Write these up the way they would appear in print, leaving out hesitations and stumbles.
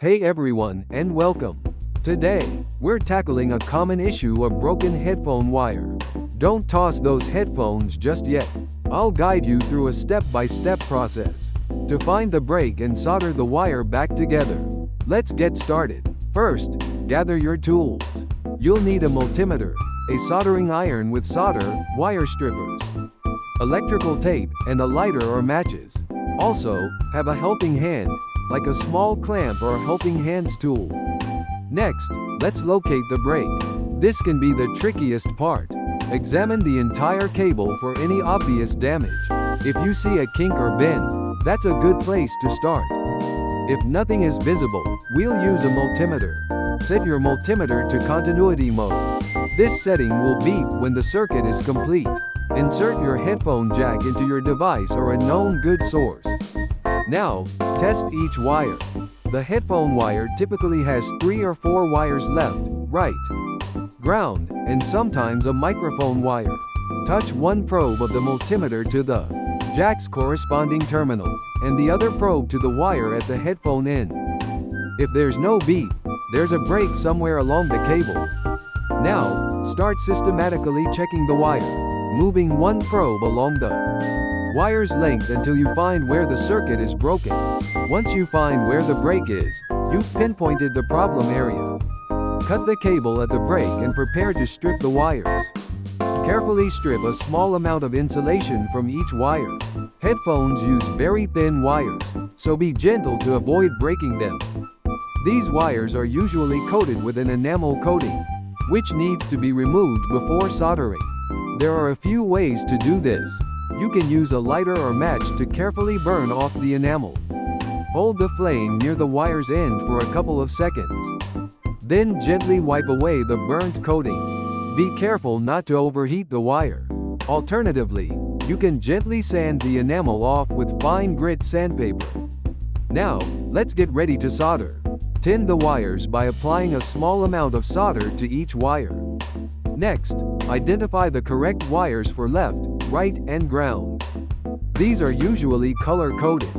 Hey everyone, and welcome. Today, we're tackling a common issue of broken headphone wire. Don't toss those headphones just yet. I'll guide you through a step-by-step process to find the break and solder the wire back together. Let's get started. First, gather your tools. You'll need a multimeter, a soldering iron with solder, wire strippers, electrical tape, and a lighter or matches. Also, have a helping hand, like a small clamp or helping hands tool. Next, let's locate the break. This can be the trickiest part. Examine the entire cable for any obvious damage. If you see a kink or bend, that's a good place to start. If nothing is visible, we'll use a multimeter. Set your multimeter to continuity mode. This setting will beep when the circuit is complete. Insert your headphone jack into your device or a known good source. Now, test each wire. The headphone wire typically has 3 or 4 wires left, right, ground, and sometimes a microphone wire. Touch one probe of the multimeter to the jack's corresponding terminal, and the other probe to the wire at the headphone end. If there's no beep, there's a break somewhere along the cable. Now, start systematically checking the wire, moving one probe along the wire's length until you find where the circuit is broken. Once you find where the break is, you've pinpointed the problem area. Cut the cable at the break and prepare to strip the wires. Carefully strip a small amount of insulation from each wire. Headphones use very thin wires, so be gentle to avoid breaking them. These wires are usually coated with an enamel coating, which needs to be removed before soldering. There are a few ways to do this. You can use a lighter or match to carefully burn off the enamel. Hold the flame near the wire's end for a couple of seconds. Then gently wipe away the burnt coating. Be careful not to overheat the wire. Alternatively, you can gently sand the enamel off with fine grit sandpaper. Now, let's get ready to solder. Tin the wires by applying a small amount of solder to each wire. Next, identify the correct wires for left, right, and ground. These are usually color-coded.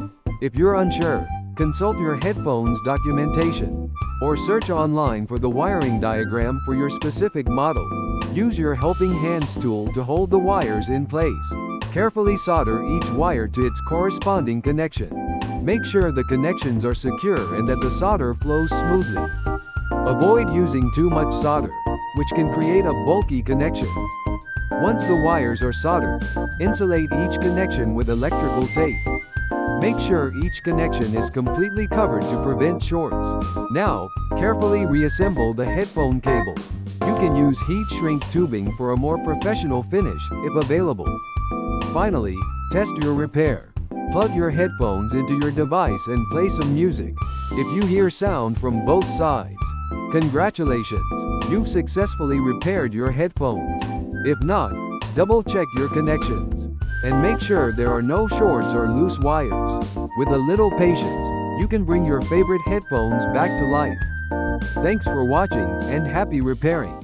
If you're unsure, consult your headphones documentation, or search online for the wiring diagram for your specific model. Use your helping hands tool to hold the wires in place. Carefully solder each wire to its corresponding connection. Make sure the connections are secure and that the solder flows smoothly. Avoid using too much solder, which can create a bulky connection. Once the wires are soldered, insulate each connection with electrical tape. Make sure each connection is completely covered to prevent shorts. Now, carefully reassemble the headphone cable. You can use heat shrink tubing for a more professional finish, if available. Finally, test your repair. Plug your headphones into your device and play some music. If you hear sound from both sides, congratulations! You've successfully repaired your headphones. If not, double-check your connections. And make sure there are no shorts or loose wires. With a little patience, you can bring your favorite headphones back to life. Thanks for watching, and happy repairing!